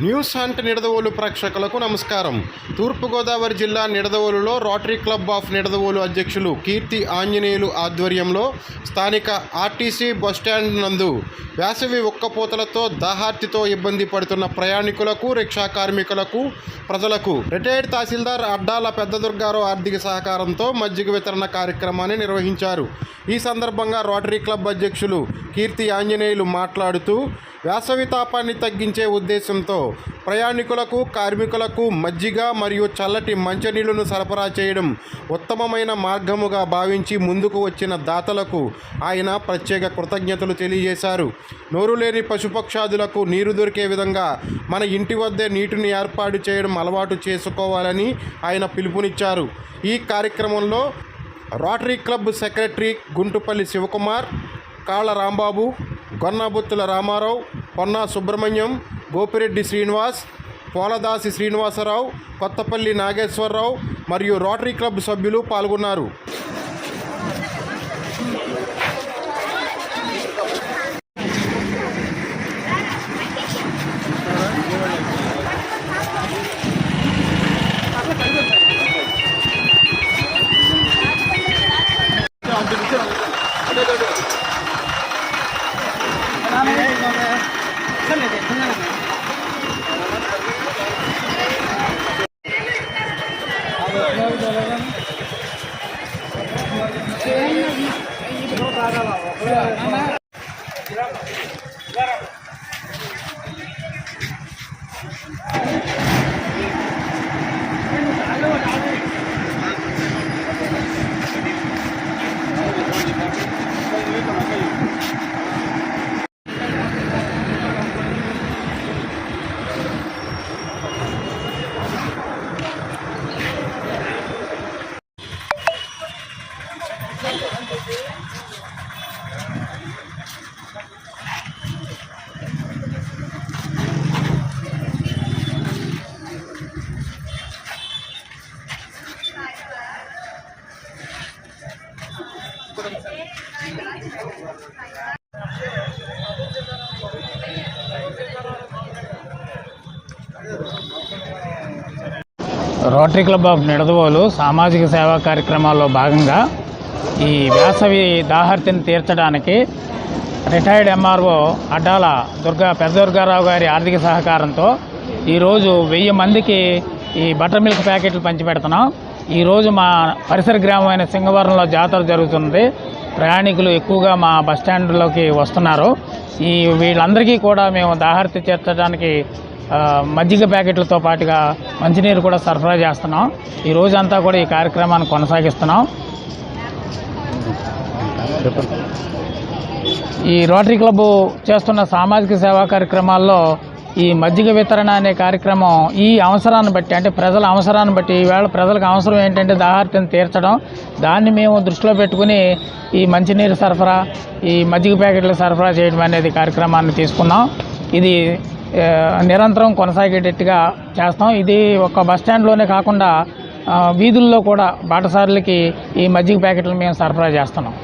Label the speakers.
Speaker 1: News hunt Nidadavolu ప్రేక్షకులకు నమస్కారం. తూర్పుగోదావరి జిల్లా నిడదవోలులో రోటరీ క్లబ్ ఆఫ్ నిడదవోలు అధ్యక్షులు కీర్తి ఆంజనేయులు ఆధ్వర్యంలో స్థానిక ఆర్టీసీ బస్టాండ్ నందు వేసవి ఉక్కపోతలతో దాహార్తితో ఇబ్బంది పడుతున్న ప్రయాణికులకు, రిక్షా కార్మికులకు, ప్రజలకు రిటైర్డ్ తహసీల్దార్ అడ్డాల పెద్ద దుర్గారావు ఆర్థిక సహకారంతో మజ్జిగ వితరణ కార్యక్రమాన్ని నిర్వహించారు. ఈ సందర్భంగా రోటరీ క్లబ్ అధ్యక్షులు కీర్తి ఆంజనేయులు మాట్లాడుతూ వేసవి తాపాన్ని తగ్గించే ఉద్దేశంతో ప్రయాణికులకు, కార్మికులకు మజ్జిగ మరియు చల్లటి మంచినీళ్లను సరఫరా చేయడం ఉత్తమమైన మార్గముగా భావించి ముందుకు వచ్చిన దాతలకు ఆయన ప్రత్యేక కృతజ్ఞతలు తెలియజేశారు. నోరు లేని పశుపక్షాదులకు నీరు దొరికే విధంగా మన ఇంటి వద్దే నీటిని ఏర్పాటు చేయడం అలవాటు చేసుకోవాలని ఆయన పిలుపునిచ్చారు. ఈ కార్యక్రమంలో rotary club secretary Guntupalli Sivakumar, Kalla Rambabu, గొన్నబొత్తుల Ramarao, Ponna Subrahmanyam, Gopireddy Srinivas, పోలదాసి Srinivasarao, Kothapalli Nageswararao మరియు రోటరీ క్లబ్ సభ్యులు పాల్గొన్నారు.
Speaker 2: రోటరీ క్లబ్ ఆఫ్ నిడదవోలు సామాజిక సేవా కార్యక్రమాల్లో భాగంగా ఈ వేసవి దాహార్తిని తీర్చడానికి రిటైర్డ్ ఎంఆర్ఓ అడ్డాల పెద్ద దుర్గారావు గారి ఆర్థిక సహకారంతో ఈరోజు 1000 మందికి ఈ బటర్ మిల్క్ ప్యాకెట్లు పంచిపెడుతున్నాం. ఈరోజు మా పరిసర గ్రామమైన సింగవరంలో జాతర జరుగుతుంది. ప్రయాణికులు ఎక్కువగా మా బస్టాండ్లోకి వస్తున్నారు. వీళ్ళందరికీ కూడా మేము దాహార్తి తీర్చడానికి మజ్జిగ ప్యాకెట్లతో పాటుగా మంచినీరు కూడా సరఫరా చేస్తున్నాం. ఈ రోజంతా కూడా ఈ కార్యక్రమాన్ని కొనసాగిస్తున్నాం. ఈ రోటరీ క్లబ్ చేస్తున్న సామాజిక సేవా కార్యక్రమాల్లో ఈ మజ్జిగ వితరణ అనే కార్యక్రమం ఈ అవసరాన్ని బట్టి, అంటే ప్రజల అవసరాన్ని బట్టి, ఈవేళ ప్రజలకు అవసరం ఏంటంటే దాహార్తిని తీర్చడం. దాన్ని మేము దృష్టిలో పెట్టుకుని ఈ మంచినీరు సరఫరా, ఈ మజ్జిగ ప్యాకెట్లు సరఫరా చేయడం అనేది కార్యక్రమాన్ని తీసుకున్నాం. ఇది నిరంతరం కొనసాగేటట్టుగా చేస్తాం. ఇది ఒక బస్టాండ్లోనే కాకుండా వీధుల్లో కూడా బాటసారులకి ఈ మజ్జిగ ప్యాకెట్లు మేము సరఫరా చేస్తున్నాం.